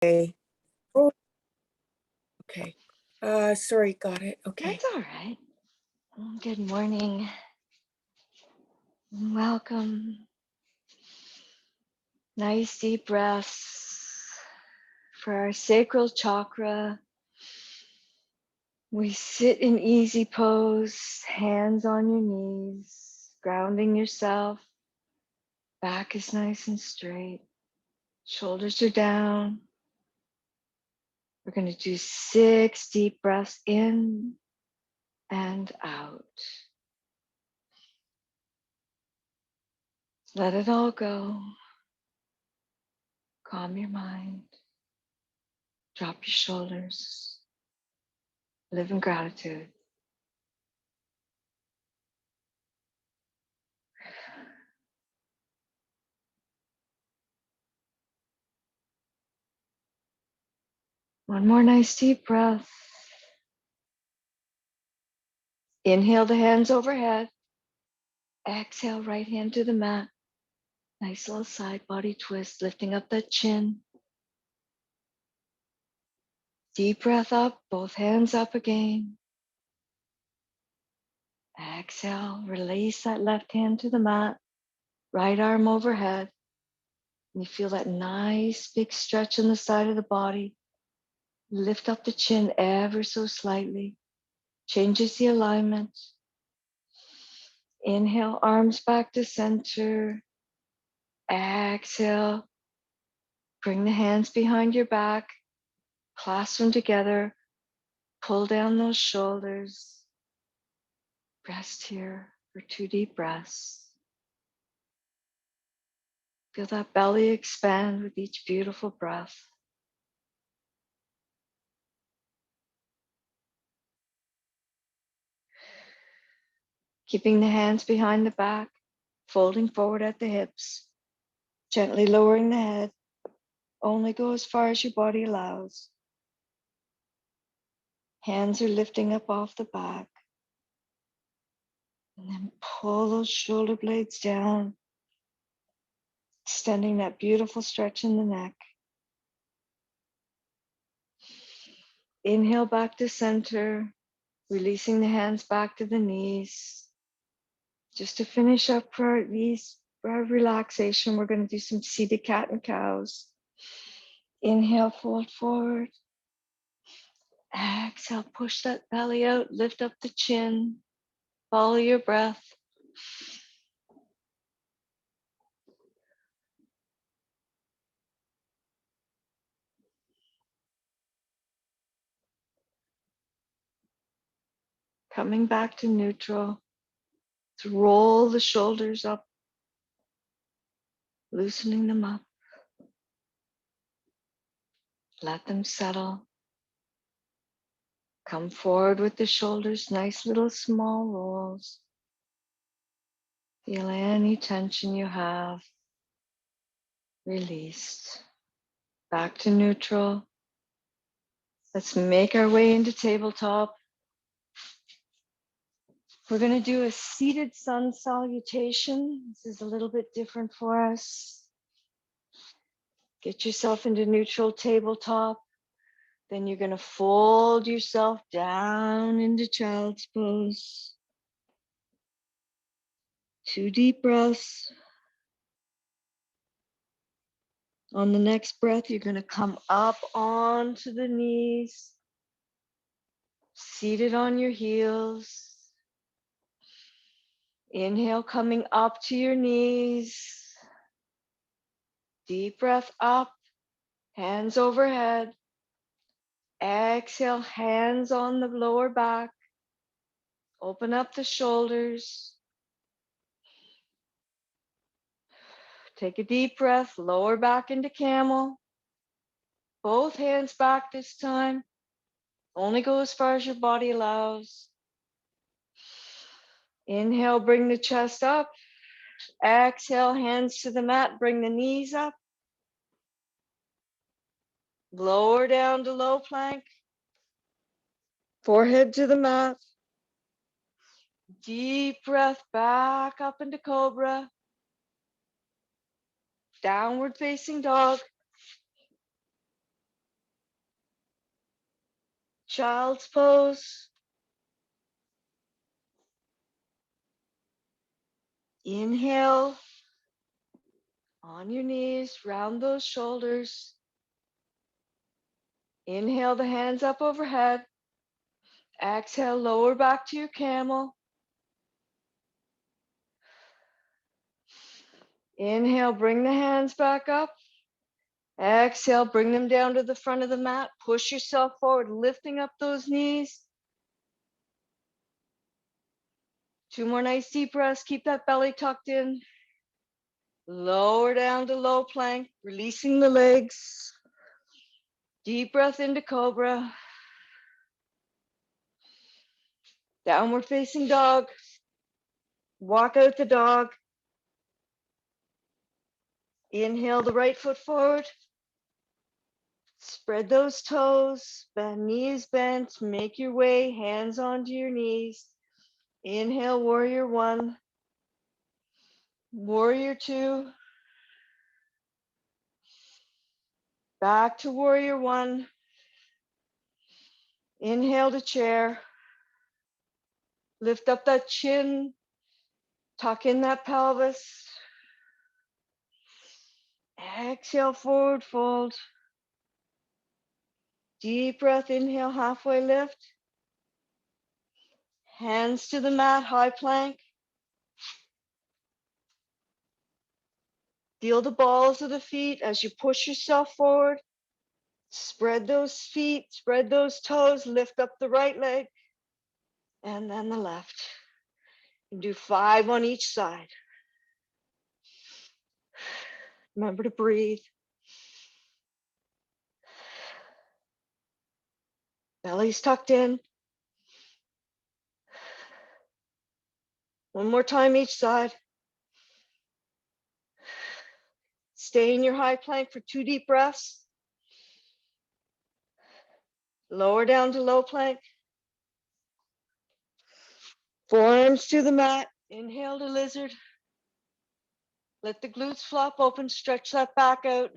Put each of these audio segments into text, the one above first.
Okay. Oh, okay. Sorry, got it. Okay. That's all right. Good morning. Welcome. Nice deep breaths for our sacral chakra. We sit in easy pose, hands on your knees, grounding yourself. Back is nice and straight. Shoulders are down. We're going to do 6 deep breaths in and out. Let it all go. Calm your mind. Drop your shoulders. Live in gratitude. One more nice deep breath. Inhale the hands overhead. Exhale, right hand to the mat. Nice little side body twist, lifting up that chin. Deep breath up, both hands up again. Exhale, release that left hand to the mat. Right arm overhead. And you feel that nice big stretch on the side of the body. Lift up the chin ever so slightly. Changes the alignment. Inhale, arms back to center. Exhale, bring the hands behind your back, clasp them together, pull down those shoulders. Rest here for 2 deep breaths. Feel that belly expand with each beautiful breath. Keeping the hands behind the back, folding forward at the hips, gently lowering the head. Only go as far as your body allows. Hands are lifting up off the back. And then pull those shoulder blades down, extending that beautiful stretch in the neck. Inhale back to center, releasing the hands back to the knees. Just to finish up for our relaxation, we're going to do some seated cat and cows. Inhale, fold forward. Exhale, push that belly out, lift up the chin. Follow your breath. Coming back to neutral. To roll the shoulders up, loosening them up. Let them settle. Come forward with the shoulders, nice little small rolls. Feel any tension you have released. Back to neutral. Let's make our way into tabletop. We're going to do a seated sun salutation. This is a little bit different for us. Get yourself into neutral tabletop. Then you're going to fold yourself down into child's pose. 2 deep breaths. On the next breath, you're going to come up onto the knees, seated on your heels. Inhale, coming up to your knees. Deep breath up, hands overhead. Exhale, hands on the lower back. Open up the shoulders. Take a deep breath, lower back into camel. Both hands back this time. Only go as far as your body allows. Inhale, bring the chest up. Exhale, hands to the mat, bring the knees up. Lower down to low plank. Forehead to the mat. Deep breath back up into cobra. Downward facing dog. Child's pose. Inhale on your knees, round those shoulders. Inhale the hands up overhead. Exhale, lower back to your camel. Inhale, bring the hands back up. Exhale, bring them down to the front of the mat. Push yourself forward, lifting up those knees. 2 more nice deep breaths. Keep that belly tucked in. Lower down to low plank, releasing the legs. Deep breath into cobra. Downward facing dog. Walk out the dog. Inhale the right foot forward. Spread those toes, bend knees bent, make your way, hands onto your knees. Inhale, warrior one. Warrior two. Back to warrior one. Inhale to chair. Lift up that chin. Tuck in that pelvis. Exhale, forward fold. Deep breath, inhale, halfway lift. Hands to the mat, high plank. Feel the balls of the feet as you push yourself forward. Spread those feet, spread those toes, lift up the right leg, and then the left. And do 5 on each side. Remember to breathe. Belly's tucked in. 1 more time each side. Stay in your high plank for 2 deep breaths. Lower down to low plank. Forearms to the mat. Inhale to lizard. Let the glutes flop open. Stretch that back out.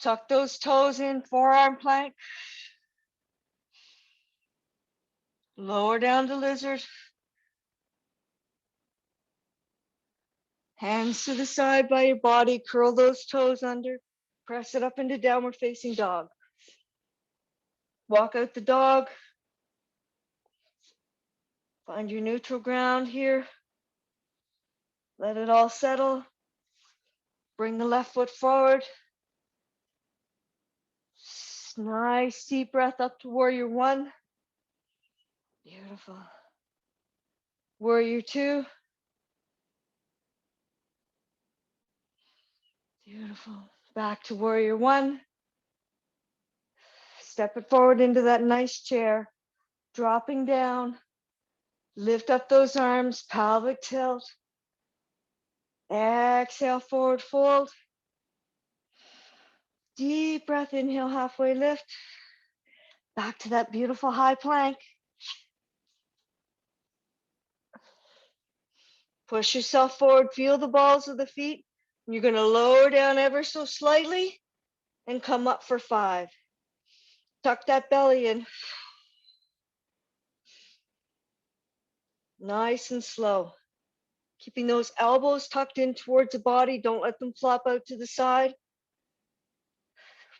Tuck those toes in. Forearm plank. Lower down to lizard. Hands to the side by your body. Curl those toes under. Press it up into downward facing dog. Walk out the dog. Find your neutral ground here. Let it all settle. Bring the left foot forward. Nice deep breath up to warrior one. Beautiful. Warrior two. Beautiful. Back to warrior one. Step it forward into that nice chair. Dropping down. Lift up those arms, pelvic tilt. Exhale, forward fold. Deep breath, inhale, halfway lift. Back to that beautiful high plank. Push yourself forward, feel the balls of the feet. You're gonna lower down ever so slightly and come up for 5. Tuck that belly in. Nice and slow. Keeping those elbows tucked in towards the body. Don't let them flop out to the side.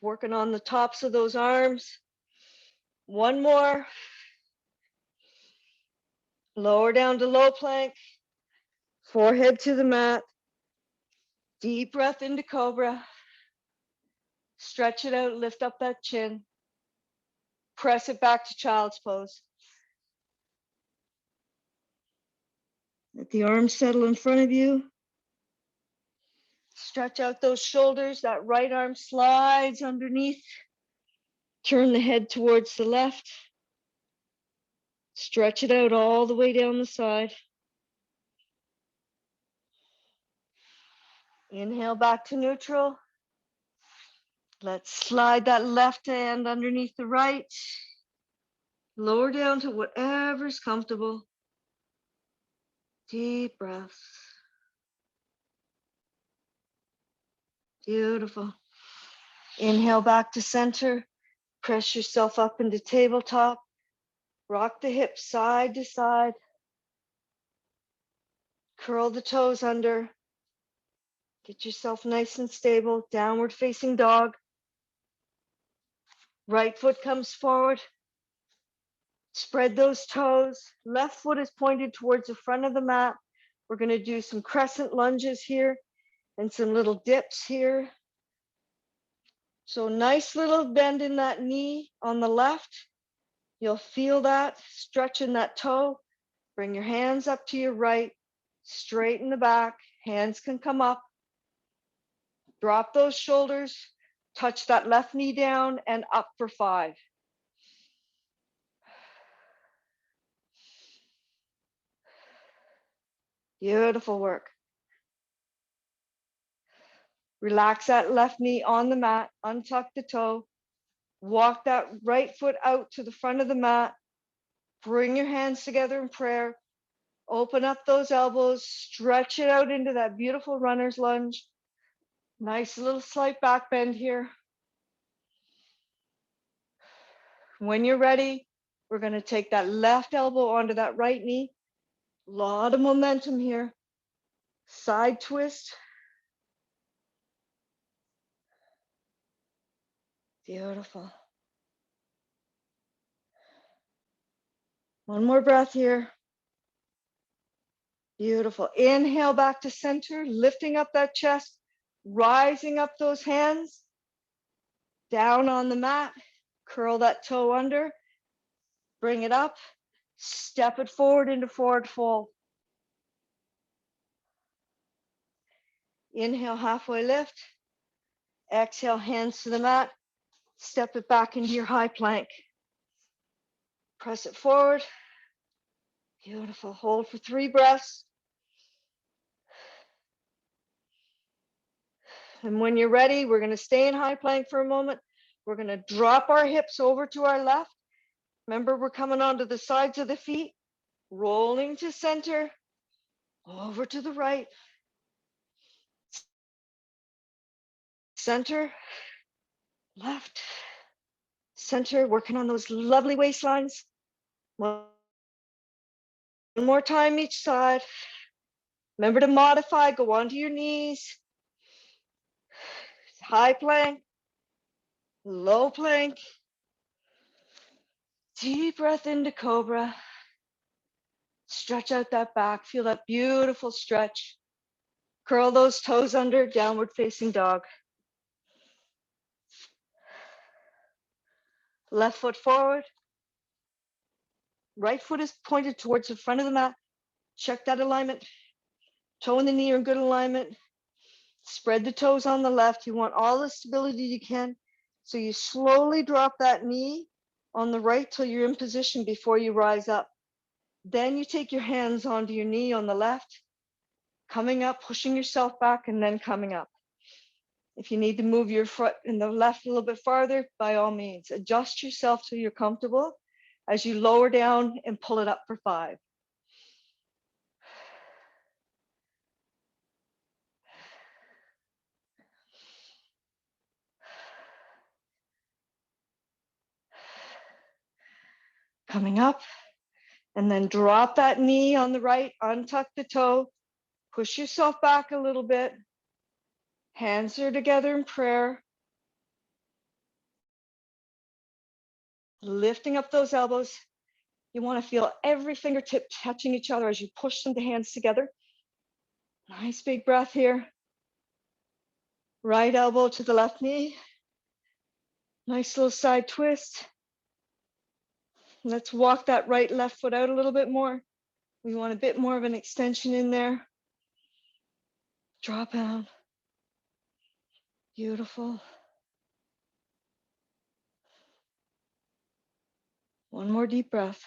Working on the tops of those arms. 1 more. Lower down to low plank. Forehead to the mat. Deep breath into cobra. Stretch it out, lift up that chin. Press it back to child's pose. Let the arms settle in front of you. Stretch out those shoulders. That right arm slides underneath. Turn the head towards the left. Stretch it out all the way down the side. Inhale back to neutral. Let's slide that left hand underneath the right. Lower down to whatever's comfortable. Deep breaths. Beautiful. Inhale back to center. Press yourself up into tabletop. Rock the hips side to side. Curl the toes under. Get yourself nice and stable. Downward facing dog. Right foot comes forward. Spread those toes. Left foot is pointed towards the front of the mat. We're going to do some crescent lunges here and some little dips here. So nice little bend in that knee on the left. You'll feel that stretch in that toe. Bring your hands up to your right. Straighten the back. Hands can come up. Drop those shoulders. Touch that left knee down and up for 5. Beautiful work. Relax that left knee on the mat. Untuck the toe. Walk that right foot out to the front of the mat. Bring your hands together in prayer. Open up those elbows. Stretch it out into that beautiful runner's lunge. Nice little slight back bend here. When you're ready, we're going to take that left elbow onto that right knee. A lot of momentum here. Side twist. Beautiful. One more breath here. Beautiful. Inhale back to center, lifting up that chest, rising up those hands, down on the mat, curl that toe under, bring it up, step it forward into forward fold. Inhale, halfway lift. Exhale, hands to the mat. Step it back into your high plank. Press it forward. Beautiful. Hold for 3 breaths. And when you're ready, we're going to stay in high plank for a moment. We're going to drop our hips over to our left. Remember, we're coming onto the sides of the feet, rolling to center, over to the right. Center, left, center, working on those lovely waistlines. One more time each side. Remember to modify, go onto your knees. High plank, low plank. Deep breath into cobra. Stretch out that back, feel that beautiful stretch. Curl those toes under, downward facing dog. Left foot forward. Right foot is pointed towards the front of the mat. Check that alignment. Toe and the knee are in good alignment. Spread the toes on the left. You want all the stability you can. So you slowly drop that knee on the right till you're in position before you rise up. Then you take your hands onto your knee on the left, coming up, pushing yourself back, and then coming up. If you need to move your foot in the left a little bit farther, by all means, adjust yourself till you're comfortable as you lower down and pull it up for 5. Coming up, and then drop that knee on the right, untuck the toe, push yourself back a little bit. Hands are together in prayer. Lifting up those elbows. You want to feel every fingertip touching each other as you push the hands together. Nice big breath here. Right elbow to the left knee. Nice little side twist. Let's walk that right left foot out a little bit more. We want a bit more of an extension in there. Drop down. Beautiful. One more deep breath.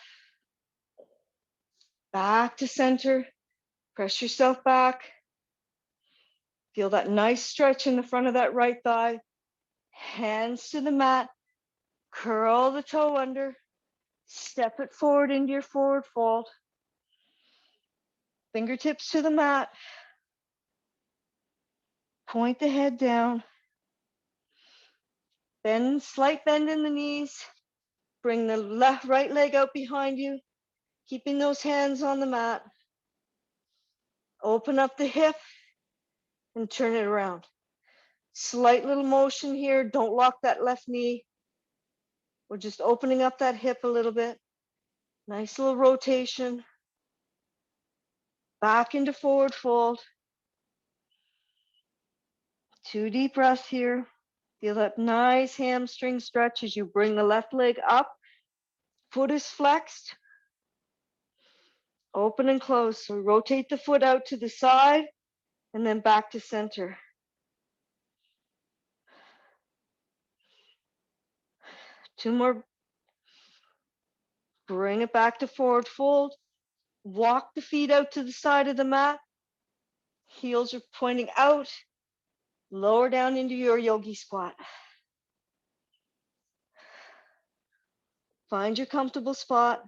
Back to center. Press yourself back. Feel that nice stretch in the front of that right thigh. Hands to the mat. Curl the toe under. Step it forward into your forward fold. Fingertips to the mat. Point the head down. Bend, slight bend in the knees. Bring the right leg out behind you, keeping those hands on the mat. Open up the hip and turn it around. Slight little motion here. Don't lock that left knee. We're just opening up that hip a little bit. Nice little rotation. Back into forward fold. 2 deep breaths here. Feel that nice hamstring stretch as you bring the left leg up. Foot is flexed. Open and close. So rotate the foot out to the side and then back to center. Two more. Bring it back to forward fold. Walk the feet out to the side of the mat. Heels are pointing out. Lower down into your yogi squat. Find your comfortable spot.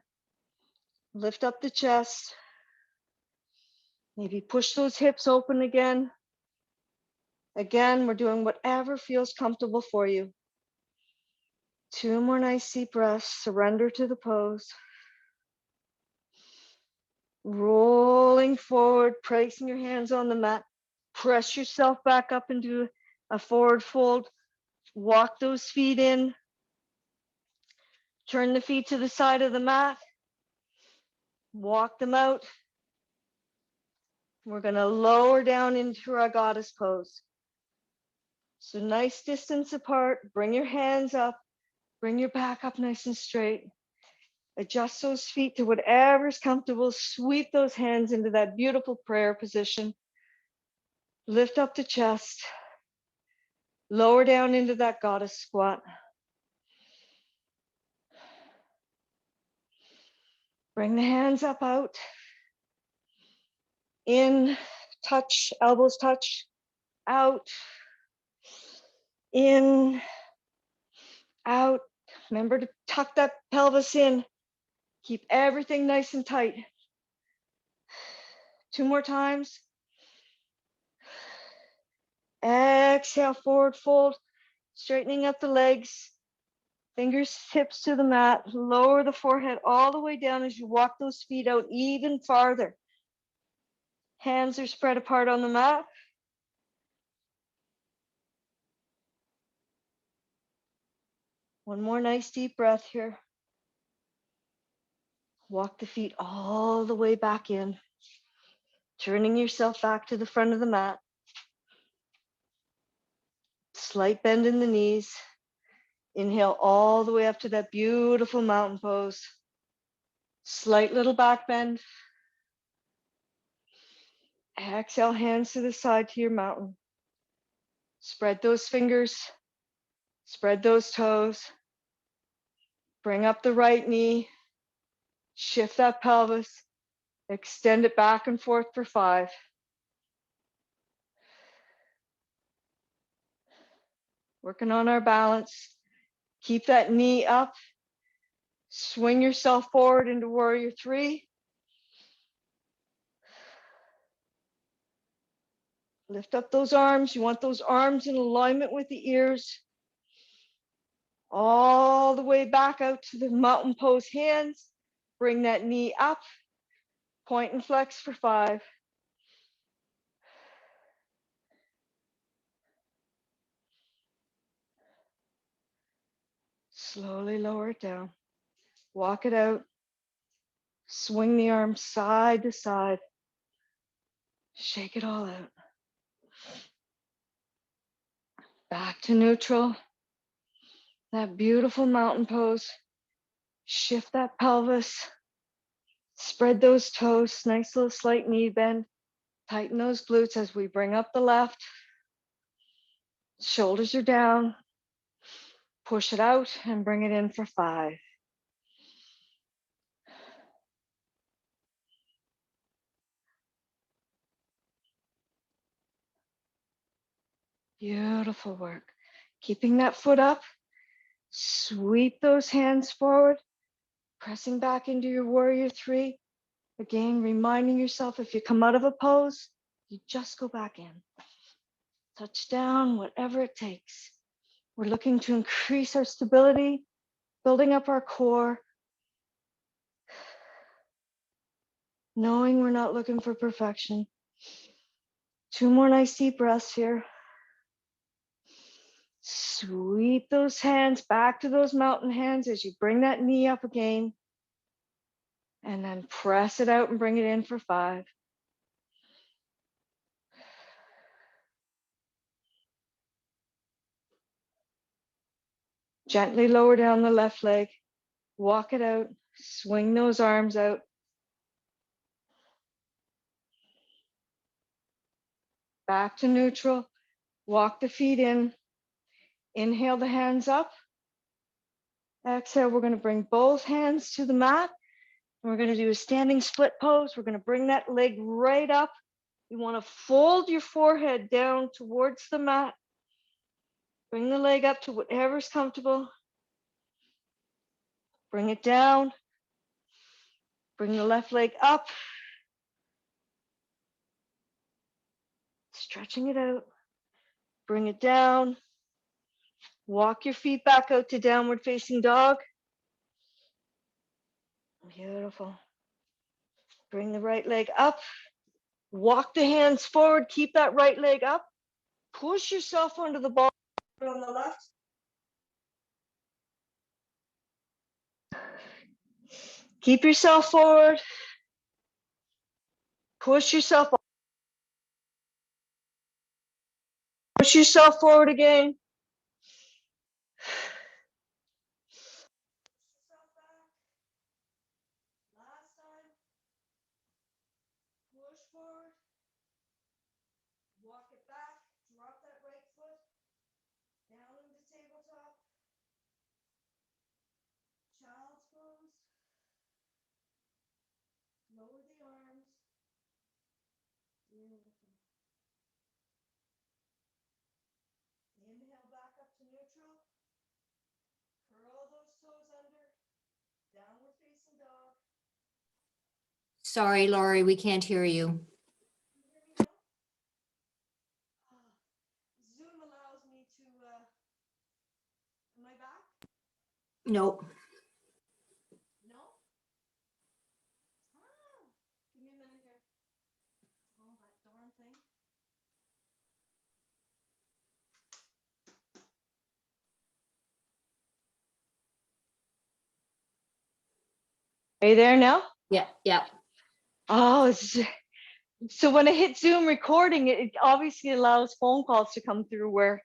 Lift up the chest. Maybe push those hips open again. Again, we're doing whatever feels comfortable for you. 2 more nice deep breaths. Surrender to the pose. Rolling forward, placing your hands on the mat. Press yourself back up into a forward fold. Walk those feet in. Turn the feet to the side of the mat. Walk them out. We're going to lower down into our goddess pose. So nice distance apart. Bring your hands up. Bring your back up nice and straight. Adjust those feet to whatever's comfortable. Sweep those hands into that beautiful prayer position. Lift up the chest. Lower down into that goddess squat. Bring the hands up out. In, touch, elbows touch. Out. In, out. Remember to tuck that pelvis in. Keep everything nice and tight. 2 more times. Exhale, forward fold. Straightening up the legs. Fingers, hips to the mat. Lower the forehead all the way down as you walk those feet out even farther. Hands are spread apart on the mat. One more nice deep breath here. Walk the feet all the way back in. Turning yourself back to the front of the mat. Slight bend in the knees. Inhale all the way up to that beautiful mountain pose. Slight little back bend. Exhale, hands to the side to your mountain. Spread those fingers. Spread those toes. Bring up the right knee. Shift that pelvis. Extend it back and forth for 5. Working on our balance. Keep that knee up. Swing yourself forward into warrior 3. Lift up those arms. You want those arms in alignment with the ears. All the way back out to the mountain pose hands. Bring that knee up. Point and flex for 5. Slowly lower it down. Walk it out. Swing the arms side to side. Shake it all out. Back to neutral. That beautiful mountain pose. Shift that pelvis. Spread those toes. Nice little slight knee bend. Tighten those glutes as we bring up the left. Shoulders are down. Push it out and bring it in for 5. Beautiful work. Keeping that foot up. Sweep those hands forward. Pressing back into your warrior 3. Again, reminding yourself if you come out of a pose, you just go back in. Touch down, whatever it takes. We're looking to increase our stability, building up our core, knowing we're not looking for perfection. 2 more nice deep breaths here. Sweep those hands back to those mountain hands as you bring that knee up again. And then press it out and bring it in for 5. Gently lower down the left leg. Walk it out. Swing those arms out. Back to neutral. Walk the feet in. Inhale the hands up. Exhale, we're going to bring both hands to the mat. And we're going to do a standing split pose. We're going to bring that leg right up. You want to fold your forehead down towards the mat. Bring the leg up to whatever's comfortable. Bring it down. Bring the left leg up. Stretching it out. Bring it down. Walk your feet back out to downward facing dog. Beautiful. Bring the right leg up. Walk the hands forward. Keep that right leg up. Push yourself onto the ball on the left. Keep yourself forward. Push yourself. Push yourself forward again. Last time. Push forward. Walk it back. Drop that right foot. Down into tabletop. Child's pose. Lower the arms. Beautiful. Inhale back up to neutral. Curl those toes under. Downward facing dog. Sorry, Laurie, we can't hear you. Can you hear me now? Zoom allows me to, am I back? Nope. No? Give me a minute here. Oh, that darn thing. Are you there now? Yeah, yeah. Oh, so when I hit Zoom recording, it obviously allows phone calls to come through where,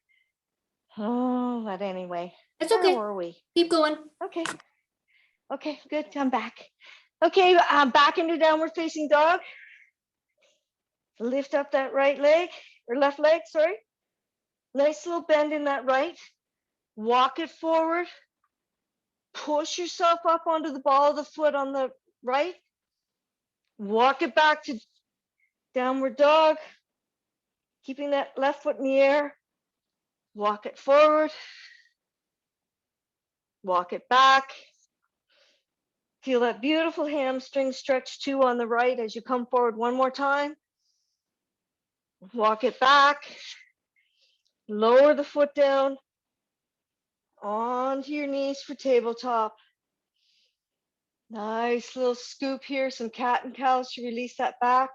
oh, but anyway. It's okay. Where were we? Keep going. Okay. Okay, good. I'm back. Okay, I'm back into downward facing dog. Lift up that right leg or left leg, sorry. Nice little bend in that right. Walk it forward. Push yourself up onto the ball of the foot on the right. Walk it back to downward dog. Keeping that left foot in the air. Walk it forward. Walk it back. Feel that beautiful hamstring stretch too on the right as you come forward one more time. Walk it back. Lower the foot down onto your knees for tabletop. Nice little scoop here, some cat and cows to release that back.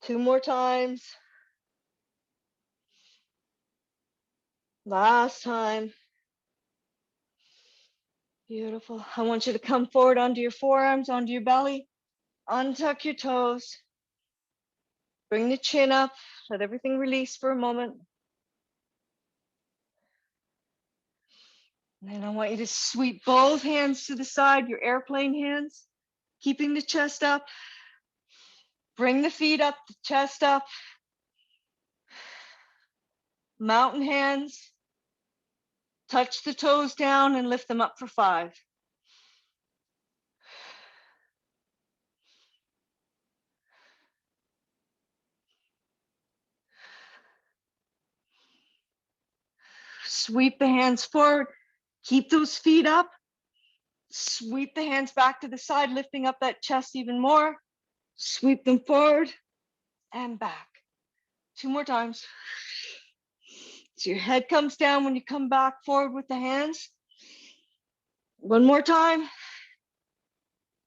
2 more times. Last time. Beautiful. I want you to come forward onto your forearms, onto your belly. Untuck your toes. Bring the chin up. Let everything release for a moment. And then I want you to sweep both hands to the side, your airplane hands, keeping the chest up. Bring the feet up, the chest up. Mountain hands. Touch the toes down and lift them up for 5. Sweep the hands forward. Keep those feet up. Sweep the hands back to the side, lifting up that chest even more. Sweep them forward and back. 2 more times. So your head comes down when you come back forward with the hands. One more time.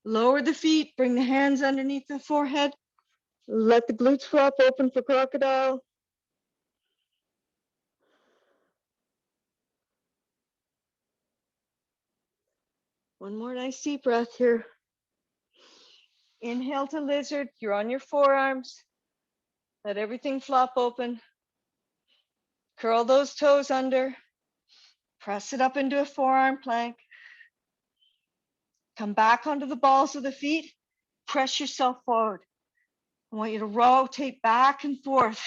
Lower the feet, bring the hands underneath the forehead. Let the glutes flop open for crocodile. One more nice deep breath here. Inhale to lizard, you're on your forearms. Let everything flop open. Curl those toes under. Press it up into a forearm plank. Come back onto the balls of the feet. Press yourself forward. I want you to rotate back and forth.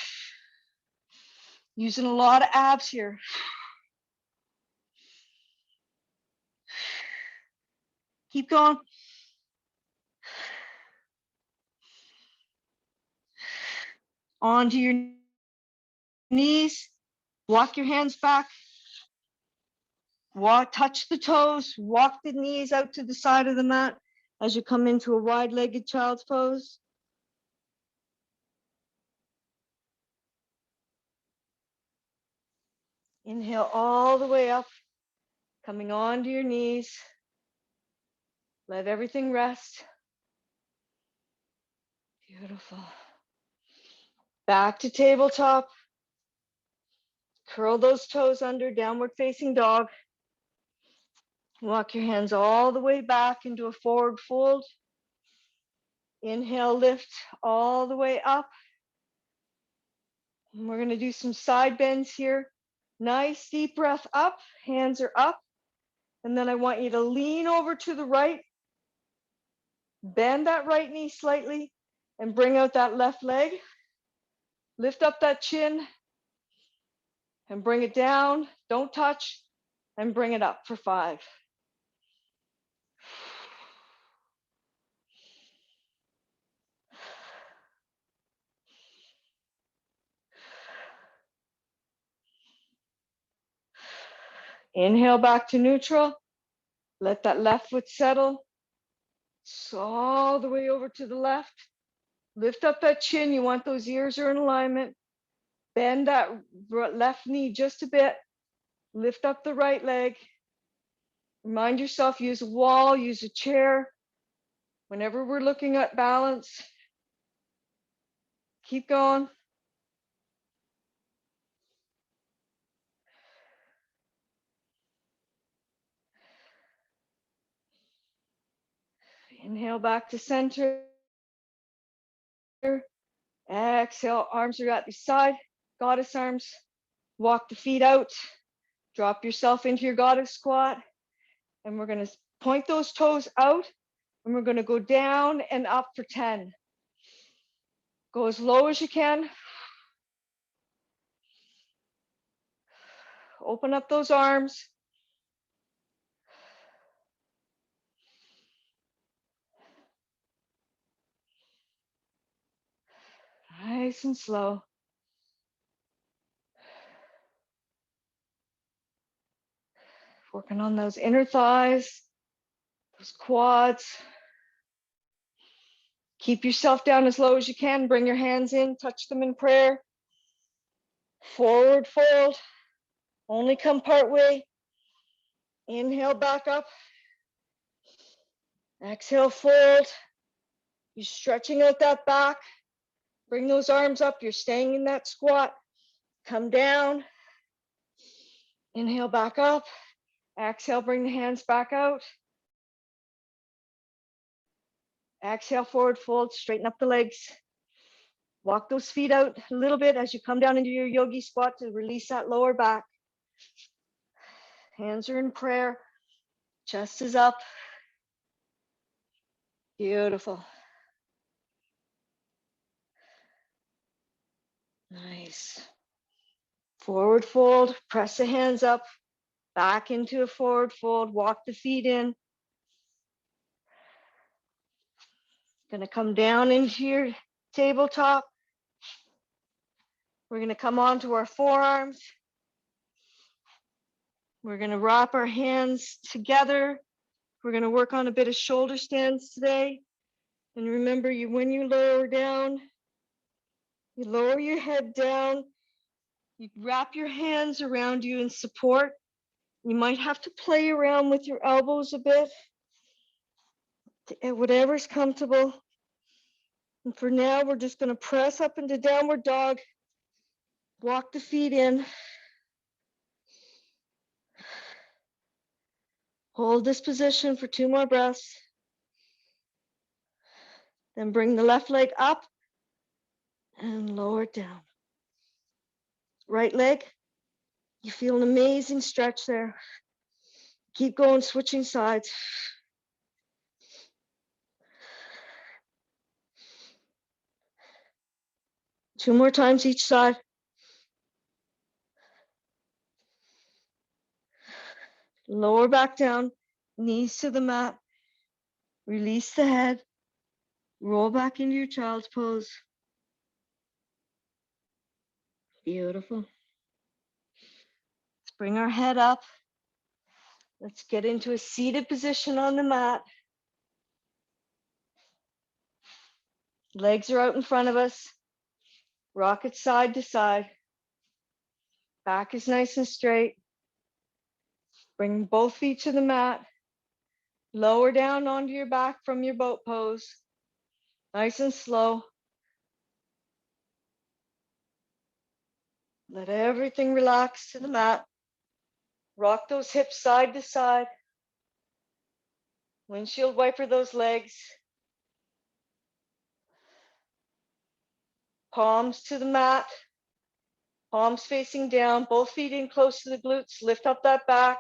Using a lot of abs here. Keep going. Onto your knees. Walk your hands back. Touch the toes. Walk the knees out to the side of the mat as you come into a wide-legged child's pose. Inhale all the way up, coming onto your knees. Let everything rest. Beautiful. Back to tabletop. Curl those toes under, downward facing dog. Walk your hands all the way back into a forward fold. Inhale, lift all the way up. And we're going to do some side bends here. Nice deep breath up, hands are up. And then I want you to lean over to the right. Bend that right knee slightly and bring out that left leg. Lift up that chin and bring it down. Don't touch and bring it up for 5. Inhale back to neutral. Let that left foot settle. So all the way over to the left. Lift up that chin. You want those ears are in alignment. Bend that left knee just a bit. Lift up the right leg. Remind yourself, use a wall, use a chair. Whenever we're looking at balance, keep going. Inhale back to center. Exhale, arms are at the side, goddess arms. Walk the feet out. Drop yourself into your goddess squat. And we're going to point those toes out. And we're going to go down and up for 10. Go as low as you can. Open up those arms. Nice and slow. Working on those inner thighs, those quads. Keep yourself down as low as you can. Bring your hands in, touch them in prayer. Forward fold. Only come part way. Inhale back up. Exhale, fold. You're stretching out that back. Bring those arms up. You're staying in that squat. Come down. Inhale back up. Exhale, bring the hands back out. Exhale, forward fold. Straighten up the legs. Walk those feet out a little bit as you come down into your yogi squat to release that lower back. Hands are in prayer. Chest is up. Beautiful. Nice. Forward fold. Press the hands up. Back into a forward fold. Walk the feet in. Gonna come down into your tabletop. We're gonna come onto our forearms. We're gonna wrap our hands together. We're gonna work on a bit of shoulder stands today. And remember, when you lower down, you lower your head down, You wrap your hands around you in support. You might have to play around with your elbows a bit, whatever's comfortable. And for now, we're just going to press up into downward dog, walk the feet in. Hold this position for 2 more breaths. Then bring the left leg up and lower it down. Right leg, you feel an amazing stretch there. Keep going, switching sides. Two more times each side. Lower back down, knees to the mat. Release the head. Roll back into your child's pose. Beautiful. Let's bring our head up. Let's get into a seated position on the mat. Legs are out in front of us. Rock it side to side. Back is nice and straight. Bring both feet to the mat. Lower down onto your back from your boat pose. Nice and slow. Let everything relax to the mat. Rock those hips side to side. Windshield wiper those legs. Palms to the mat. Palms facing down, both feet in close to the glutes. Lift up that back.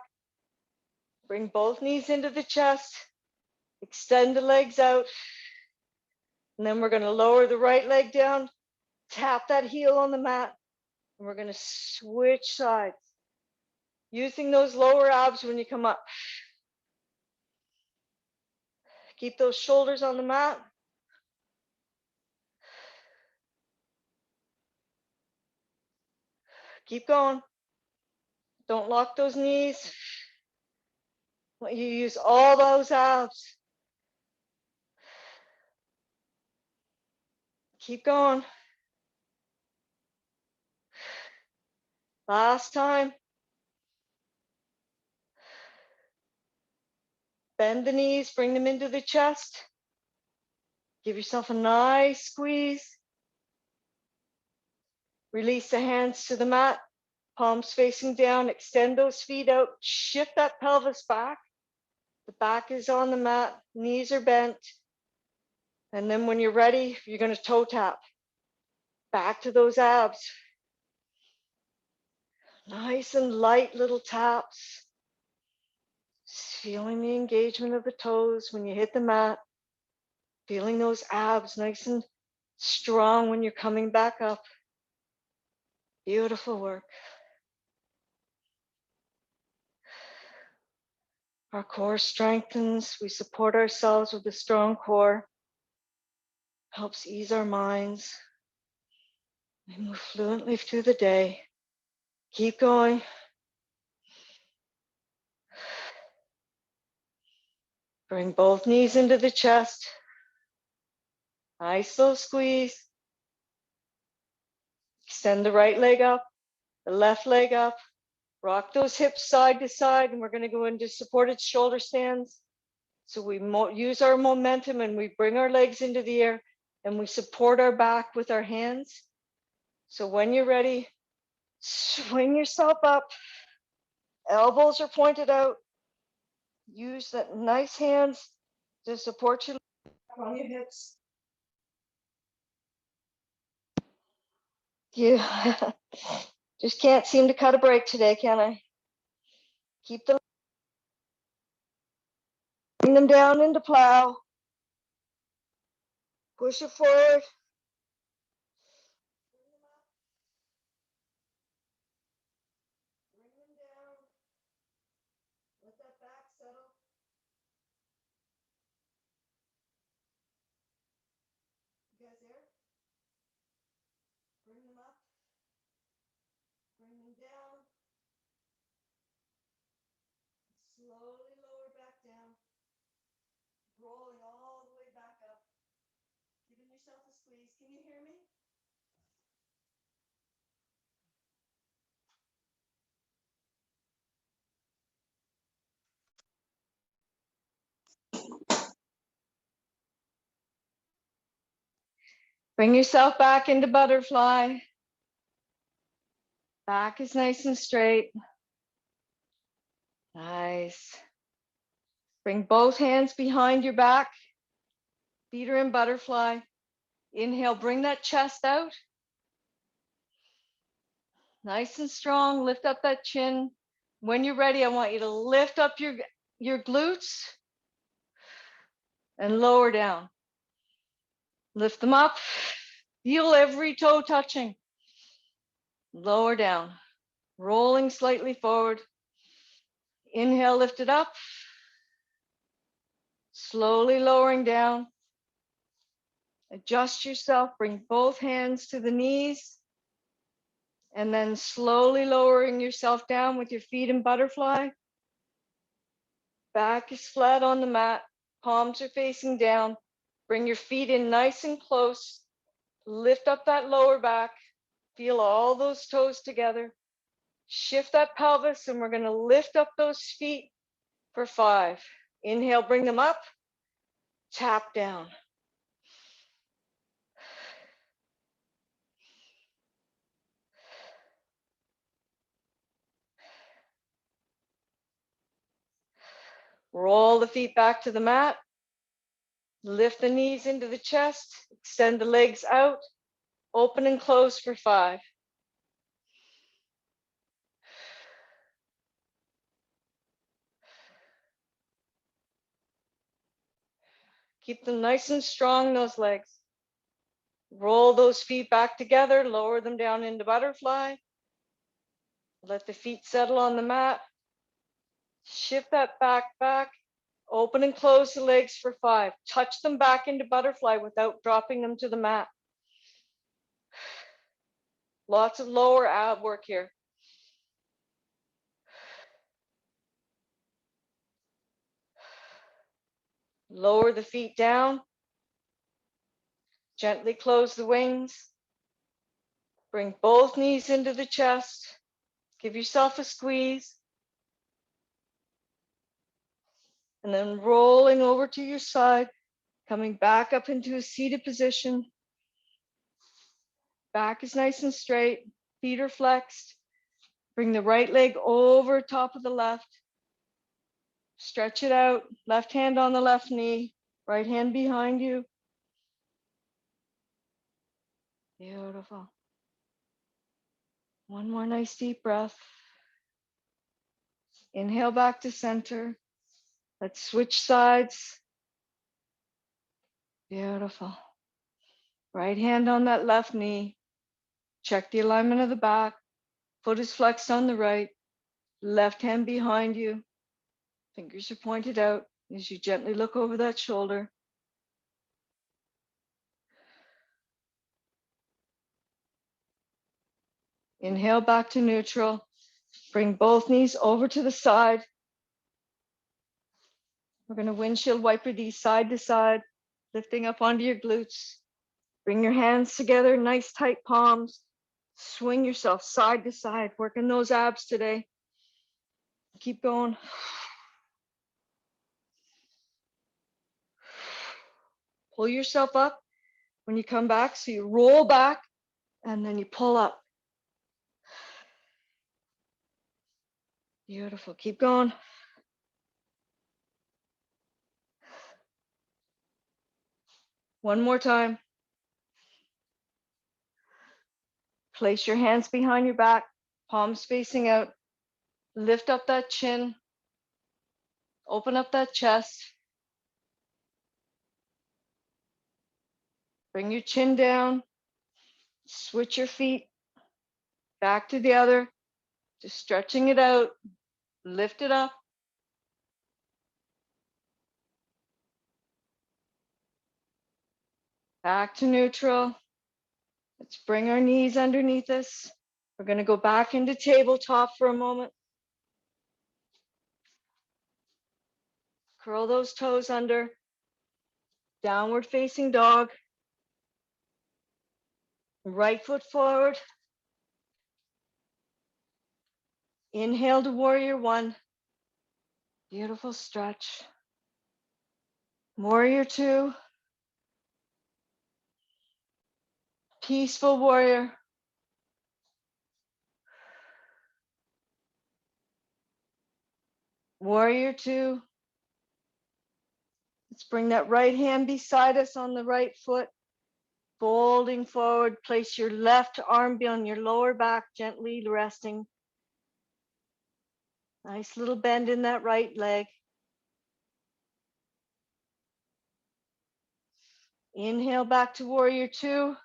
Bring both knees into the chest. Extend the legs out. And then we're going to lower the right leg down. Tap that heel on the mat. And we're going to switch sides. Using those lower abs when you come up. Keep those shoulders on the mat. Keep going. Don't lock those knees. You use all those abs. Keep going. Last time. Bend the knees, bring them into the chest. Give yourself a nice squeeze. Release the hands to the mat, palms facing down, extend those feet out, shift that pelvis back. The back is on the mat, knees are bent. And then when you're ready, you're going to toe tap. Back to those abs. Nice and light little taps. Just feeling the engagement of the toes when you hit the mat. Feeling those abs nice and strong when you're coming back up. Beautiful work. Our core strengthens. We support ourselves with a strong core. Helps ease our minds. We move fluently through the day. Keep going. Bring both knees into the chest. Nice slow squeeze. Extend the right leg up, the left leg up. Rock those hips side to side, and we're going to go into supported shoulder stands. So we use our momentum and we bring our legs into the air and we support our back with our hands. So when you're ready, swing yourself up. Elbows are pointed out. Use that nice hands to support your on your hips. You just can't seem to cut a break today, can I? Keep them. Bring them down into plow. Push it forward. Bring them down. Let that back settle. You guys there? Bring them up. Bring them down. Slowly lower back down. Rolling all the way back up. Giving yourself a squeeze. Can you hear me? Bring yourself back into butterfly. Back is nice and straight. Nice. Bring both hands behind your back. Feet are in butterfly. Inhale, bring that chest out. Nice and strong. Lift up that chin. When you're ready, I want you to lift up your glutes and lower down. Lift them up. Feel every toe touching. Lower down. Rolling slightly forward. Inhale, lift it up. Slowly lowering down. Adjust yourself. Bring both hands to the knees. And then slowly lowering yourself down with your feet in butterfly. Back is flat on the mat. Palms are facing down. Bring your feet in nice and close. Lift up that lower back. Feel all those toes together. Shift that pelvis, and we're going to lift up those feet for 5. Inhale, bring them up. Tap down. Roll the feet back to the mat. Lift the knees into the chest. Extend the legs out. Open and close for 5. Keep them nice and strong, those legs. Roll those feet back together, lower them down into butterfly. Let the feet settle on the mat. Shift that back. Open and close the legs for 5. Touch them back into butterfly without dropping them to the mat. Lots of lower ab work here. Lower the feet down. Gently close the wings. Bring both knees into the chest. Give yourself a squeeze. And then rolling over to your side, coming back up into a seated position. Back is nice and straight. Feet are flexed. Bring the right leg over top of the left. Stretch it out. Left hand on the left knee. Right hand behind you. Beautiful. One more nice deep breath. Inhale back to center. Let's switch sides. Beautiful. Right hand on that left knee. Check the alignment of the back. Foot is flexed on the right. Left hand behind you. Fingers are pointed out as you gently look over that shoulder. Inhale back to neutral. Bring both knees over to the side. We're going to windshield wiper these side to side, lifting up onto your glutes. Bring your hands together, nice tight palms. Swing yourself side to side, working those abs today. Keep going. Pull yourself up when you come back. So you roll back and then you pull up. Beautiful. Keep going. One more time. Place your hands behind your back, palms facing out. Lift up that chin. Open up that chest. Bring your chin down. Switch your feet back to the other. Just stretching it out. Lift it up. Back to neutral. Let's bring our knees underneath us. We're going to go back into tabletop for a moment. Curl those toes under. Downward facing dog. Right foot forward. Inhale to warrior 1. Beautiful stretch. Warrior 2. Peaceful warrior. Warrior two. Let's bring that right hand beside us on the right foot. Folding forward, place your left arm on your lower back, gently resting. Nice little bend in that right leg. Inhale back to warrior two.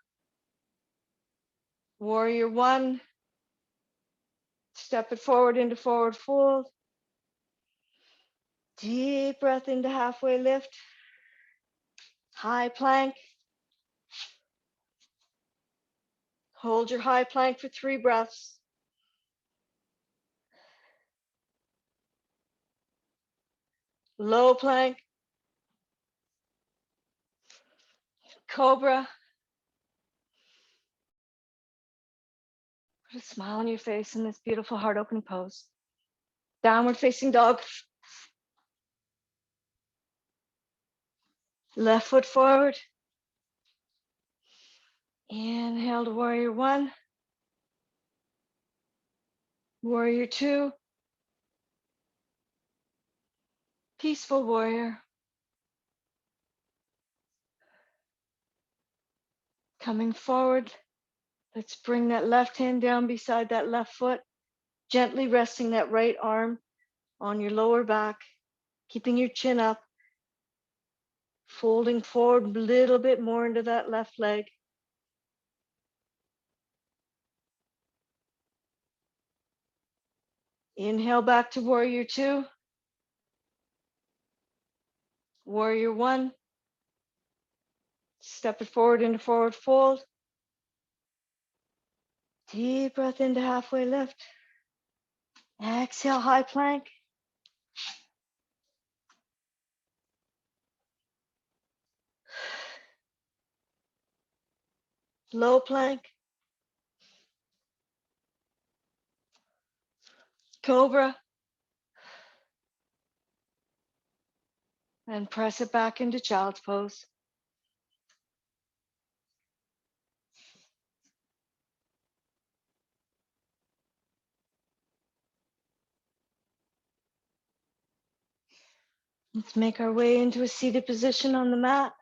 Warrior one. Step it forward into forward fold. Deep breath into halfway lift. High plank. Hold your high plank for 3 breaths. Low plank. Cobra. Put a smile on your face in this beautiful heart opening pose. Downward facing dog. Left foot forward. Inhale to warrior one. Warrior two. Peaceful warrior. Coming forward. Let's bring that left hand down beside that left foot. Gently resting that right arm on your lower back. Keeping your chin up. Folding forward a little bit more into that left leg. Inhale back to warrior two. Warrior one. Step it forward into forward fold. Deep breath into halfway lift. Exhale, high plank. Low plank. Cobra. And press it back into child's pose. Let's make our way into a seated position on the mat.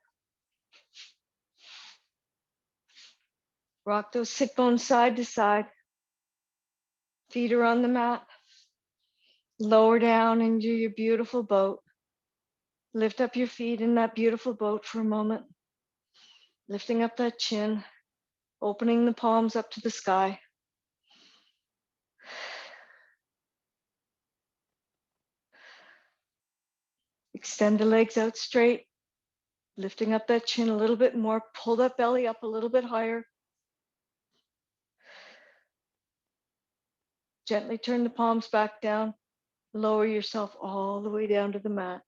Rock those sit bones side to side. Feet are on the mat. Lower down into your beautiful boat. Lift up your feet in that beautiful boat for a moment. Lifting up that chin. Opening the palms up to the sky. Extend the legs out straight. Lifting up that chin a little bit more. Pull that belly up a little bit higher. Gently turn the palms back down. Lower yourself all the way down to the mat.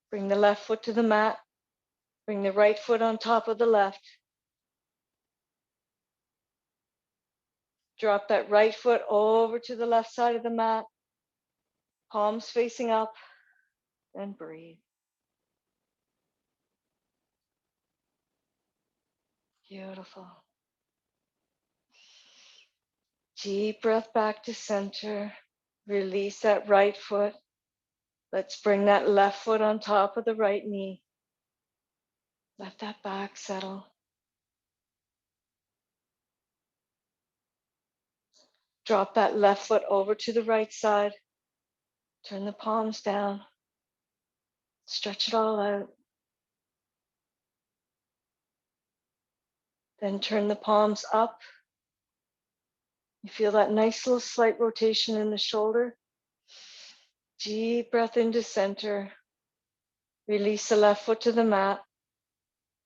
Bring the left foot to the mat. Bring the right foot on top of the left. Drop that right foot over to the left side of the mat. Palms facing up. And breathe. Beautiful. Deep breath back to center. Release that right foot. Let's bring that left foot on top of the right knee. Let that back settle. Drop that left foot over to the right side. Turn the palms down. Stretch it all out. Then turn the palms up. You feel that nice little slight rotation in the shoulder. Deep breath into center. Release the left foot to the mat.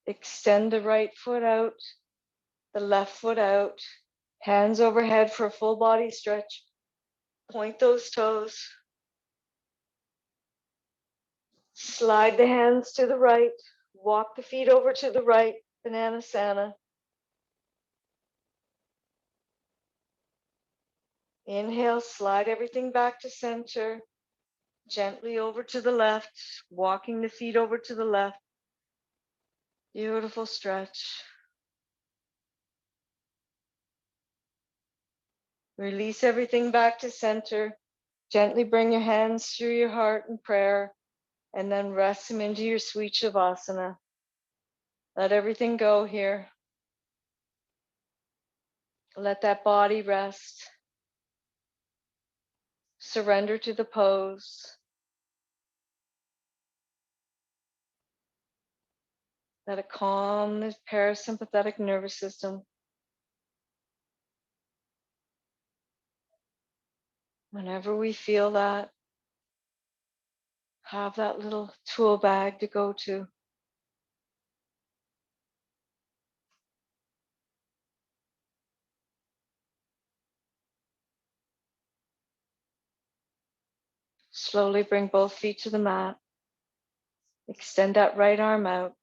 Extend the right foot out, the left foot out. Hands overhead for a full body stretch. Point those toes. Slide the hands to the right. Walk the feet over to the right. Bananasana. Inhale, slide everything back to center. Gently over to the left, walking the feet over to the left. Beautiful stretch. Release everything back to center. Gently bring your hands through your heart in prayer, and then rest them into your sweet Shavasana. Let everything go here. Let that body rest. Surrender to the pose. Let it calm the parasympathetic nervous system. Whenever we feel that, have that little tool bag to go to. Slowly bring both feet to the mat. Extend that right arm out.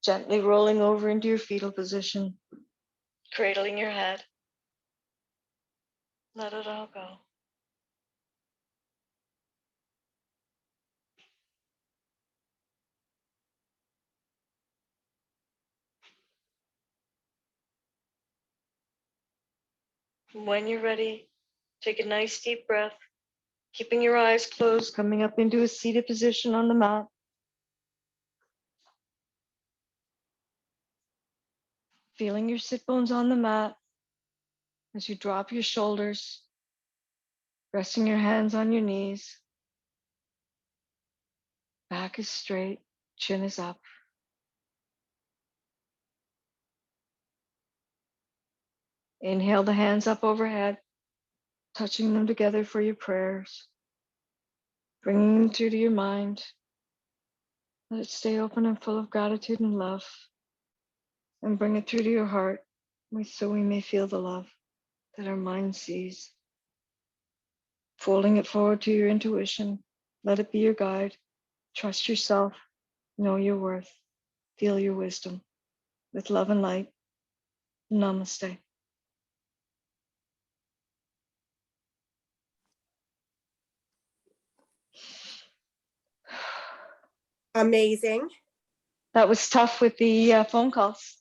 Gently rolling over into your fetal position. Cradling your head. Let it all go. When you're ready, take a nice deep breath, keeping your eyes closed, coming up into a seated position on the mat. Feeling your sit bones on the mat as you drop your shoulders, resting your hands on your knees. Back is straight, chin is up. Inhale the hands up overhead, touching them together for your prayers. Bringing them through to your mind. Let it stay open and full of gratitude and love. And bring it through to your heart, so we may feel the love that our mind sees. Folding it forward to your intuition. Let it be your guide. Trust yourself. Know your worth. Feel your wisdom. With love and light. Namaste. Amazing. That was tough with the phone calls.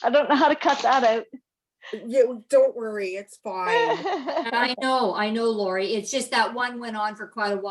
I don't know how to cut that out. You don't worry, it's fine. I know, Lori. It's just that one went on for quite a while.